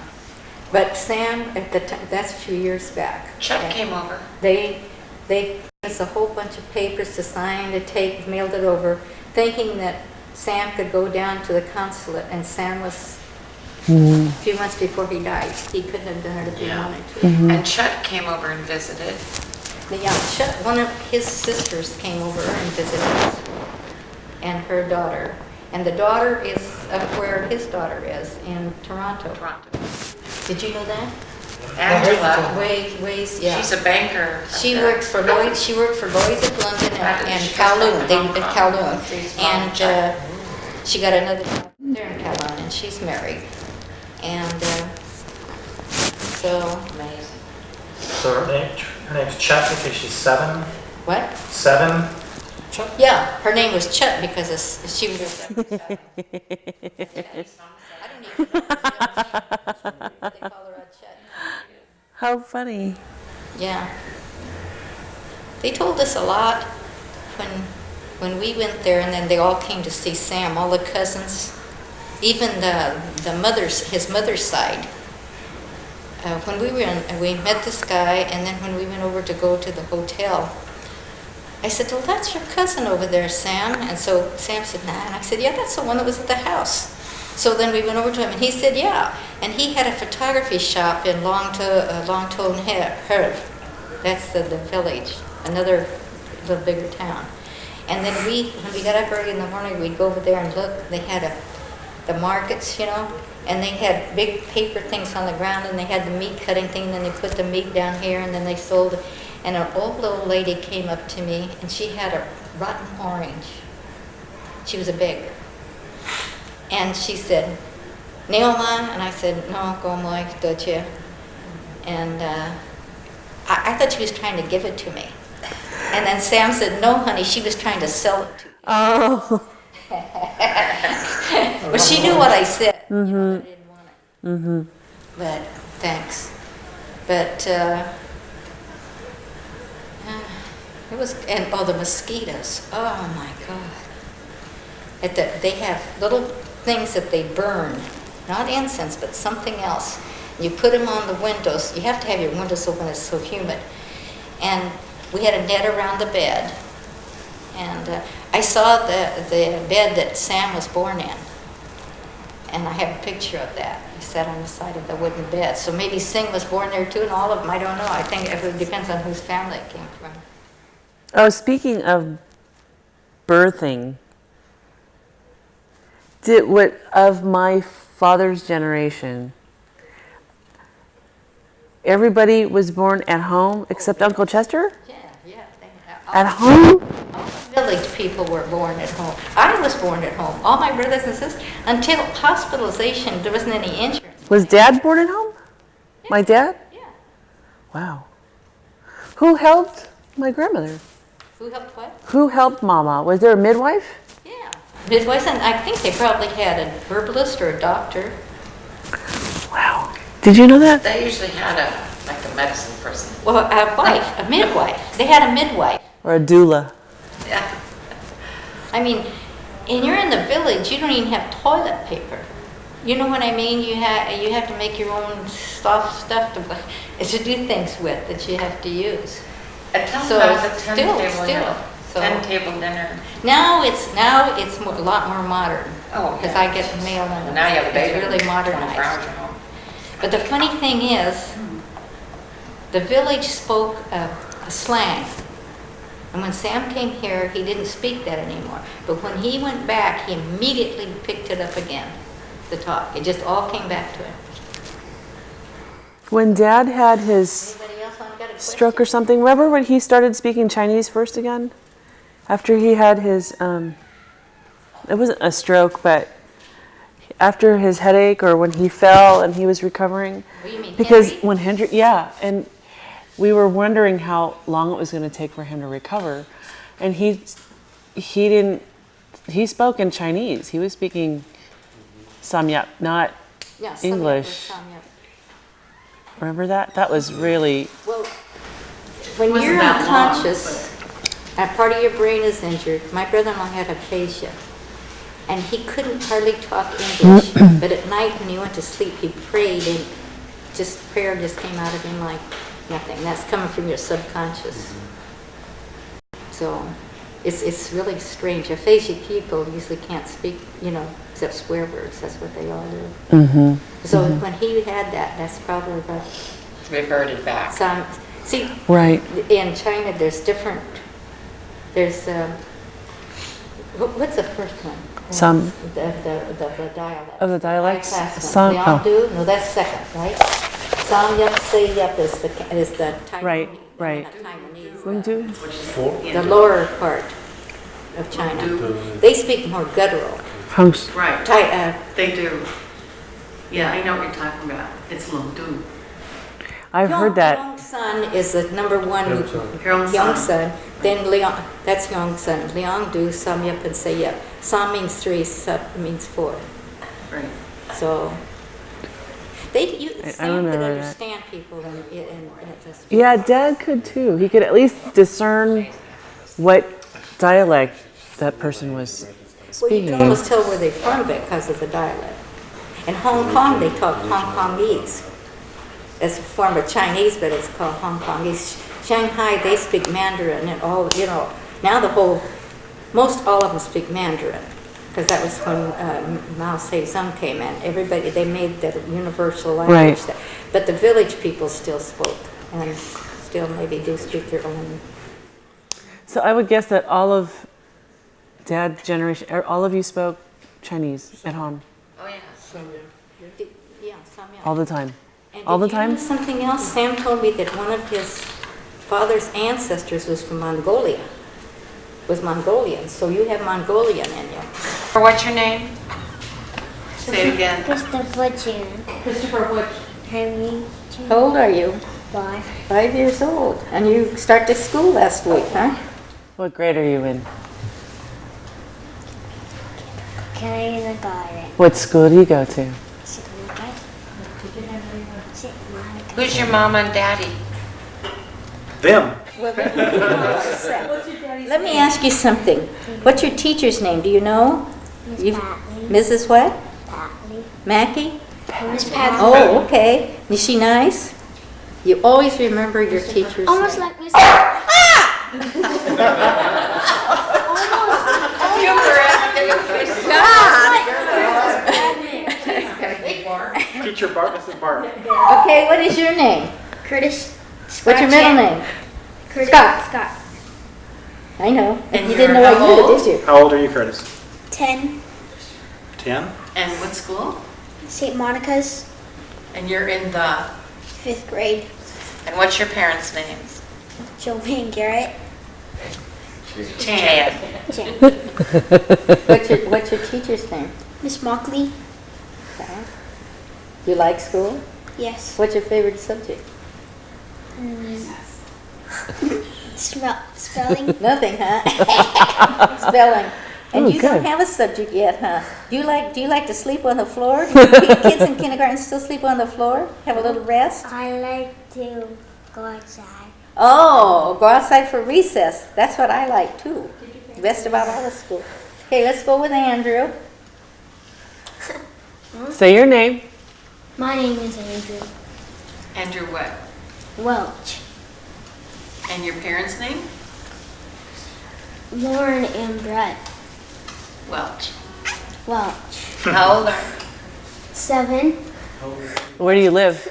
But Sam, at the time, that's a few years back. Chuck came over. They gave us a whole bunch of papers to sign, to take, mailed it over, thinking that Sam could go down to the consulate, and Sam was a few months before he died. He couldn't have done it if he wanted to. And Chuck came over and visited. Chuck, one of his sisters came over and visited us, and her daughter. And the daughter is up where his daughter is, in Toronto. Did you know that? Angela, Ways, yeah. she's a banker. She works for Lloyd's. She worked for Lloyd's of London and Kowloon. They lived at Kowloon, and she got another job there in Kowloon, and she's married. And so Amazing. So her name's Chet because she's 7. what? 7. Yeah, her name was Chet because she was. I don't even know. They call her Chet. How funny. Yeah. They told us a lot when we went there, and then they all came to see Sam, all the cousins, even his mother's side. When we met this guy, and then when we went over to go to the hotel, I said, well, that's your cousin over there, Sam. And so Sam said, nah. And I said, yeah, that's the one that was at the house. So then we went over to him, and he said, yeah. And he had a photography shop in Longtone Herb. That's the village, another little bigger town. And then when we got up early in the morning, we'd go over there and look. They had the markets, and they had big paper things on the ground, and they had the meat cutting thing, and then they put the meat down here, and then they sold it. And an old little lady came up to me, and she had a rotten orange. She was a beggar. And she said, Neoma? And I said, no, como doche. And I thought she was trying to give it to me. And then Sam said, no, honey, she was trying to sell it to you. Oh. But she knew what I said. I didn't want it. But thanks. But it was, and the mosquitoes. Oh my God. They have little things that they burn, not incense, but something else. You put them on the windows. You have to have your windows open, it's so humid. And we had a net around the bed. And I saw the bed that Sam was born in. And I have a picture of that. He sat on the side of the wooden bed. So maybe Singh was born there too, and all of them, I don't know. I think it depends on whose family it came from. Oh, speaking of birthing, of my father's generation, everybody was born at home except Uncle Chester? Yeah. At home? All the village people were born at home. I was born at home. All my brothers and sisters. Until hospitalization, there wasn't any insurance. Was Dad born at home? Yeah. My dad? Yeah. Wow. Who helped my grandmother? Who helped what? Who helped Mama? Was there a midwife? Yeah. Midwives, and I think they probably had a herbalist or a doctor. Wow. Did you know that? They usually had a medicine person. Well, a midwife. They had a midwife. Or a doula? Yeah. I mean, and you're in the village, you don't even have toilet paper. You know what I mean? You have to make your own stuff to do things with that you have to use. And tell So, me about the 10 table dinner. So 10 table dinner. now it's a lot more modern. Oh, Because yeah. I get mail and Well, now you have a baby. it's really 24 hours modernized. at home. But the funny thing is, the village spoke a slang. And when Sam came here, he didn't speak that anymore. But when he went back, he immediately picked it up again, the talk. It just all came back to him. When Dad had his Anybody else got a question? stroke or something, remember when he started speaking Chinese first again? After he had his, it wasn't a stroke, but after his headache or when he fell and he was recovering. What do you mean, Because Henry? when Hendrik, yeah, and we were wondering how long it was going to take for him to recover. And he spoke in Chinese. He was speaking Samyap, not Yeah, some English. of them were Samyap. Remember that? That was really, Well, when Wasn't you're that long, unconscious, a part of your brain is injured. My brother-in-law had aphasia, and he couldn't hardly talk English. But at night when he went to sleep, he prayed, and prayer just came out of him like nothing. That's coming from your subconscious. So it's really strange. Aphasia people usually can't speak, except swear words. That's what they all do. So when he had that, that's probably what Reverted back. see, Right. in China, there's different. There's what's the first one? Some The dialect. of the dialects. High class Some. one. Oh, Liangdu? No, that's second, right? Samyup, Sayup is the Taiwanese. Right, right. Taiwanese. Lungdu? The lower part of China. They speak more guttural. Hunks. Right, Thai, they do. Yeah, I know what you're talking about. It's Lungdu. I've heard that. Yongsan is the number one. Yongsan. Yongsan. Then Liang, that's Yongsan. Liangdu, Samyup, and Sayup. Sam means 3, Sup means 4. Right. So Sam remember could that. understand people in just. Yeah, Dad could too. He could at least discern what dialect that person was Well, you speaking. can almost tell where they're from because of the dialect. In Hong Kong, they talk Hong Kongese. It's a form of Chinese, but it's called Hong Kongese. Shanghai, they speak Mandarin, and now most all of them speak Mandarin, because that was when Mao Zedong came in. They made the universal language. Right. But the village people still spoke, and still maybe do speak their own. So I would guess that all of Dad's generation, all of you spoke Chinese at home Oh, yeah. Yeah, some, yeah. all the time. And all the did you know time? something else? Sam told me that one of his father's ancestors was from Mongolia, was Mongolian. So you have Mongolian in you. What's your name? Say it again. Christopher Chan. Christopher Which? Henry Chan. How old are you? 5. 5 years old. And you started school last week, huh? What grade are you in? Kindergarten. What school do you go to? Who's your mom and daddy? Them. Let me ask you something. What's your teacher's name? Do you know? Miss Patley. Mrs. what? Patley. Mackey? Miss Patley. Oh, okay. Is she nice? You always remember your teacher's Almost name. like Miss. Teacher Bart, Mrs. Bart. Okay, what is your name? Curtis. What's your middle name? Curtis Scott. Scott. I know. And You didn't know you're what how you old? did you? How old are you, Curtis? 10. 10? And what school? St. Monica's. And you're in the, 5th grade. And what's your parents' names? Joey and Garrett. Chad. Chan. What's your teacher's name? Miss Mockley. Okay. You like school? Yes. What's your favorite subject? Spelling. Nothing, huh? Spelling. And Oh, you don't good. have a subject yet, huh? Do you like to sleep on the floor? Do kids in kindergarten still sleep on the floor? Have a little rest? I like to go outside. Oh, go outside for recess. That's what I like too. Best about all the school. Okay, let's go with Andrew. Say your name. My name is Andrew Andrew what? Welch. And your parents' name? Lauren and Brett Welch. Welch. How old are you? 7. Where do you live?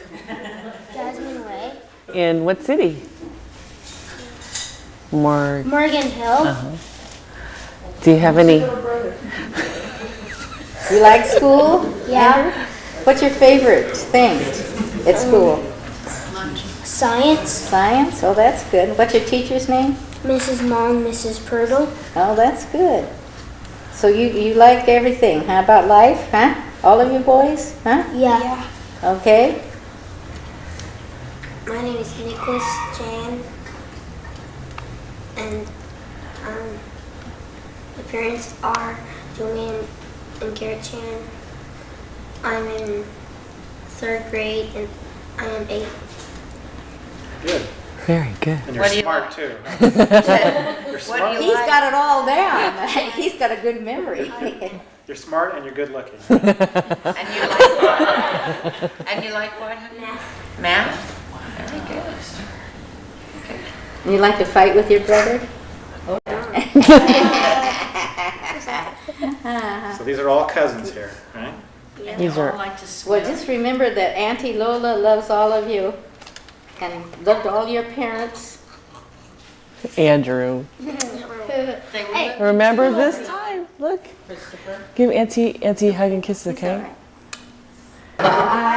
Jasmine Way. In what city? More. Morgan Hill. Do you have any? You like school? Yeah. What's your favorite thing at school? Science. Science? Oh, that's good. What's your teacher's name? Mrs. Long, Mrs. Purtle. Oh, that's good. So you like everything. How about life, huh? All of you boys, huh? Yeah. Okay. My name is Nicholas Chan. And my parents are Julian and Garrett Chan. I'm in 3rd grade and I am 8. Good. Very good. And you're What do you smart too. Huh? You're You're What do smart. you He's like? got it all down. He's got a good memory. You're smart and you're good looking. And you like what? And you like what? honey? Math. Very good. You like to fight with your brother? So these are all cousins here, right? And you These all are- like to swim. Well, just remember that Auntie Lola loves all of you and loved all your parents. Andrew. They were Remember this time? Look. Christopher. Give Auntie a hug and kiss, It's all okay? right.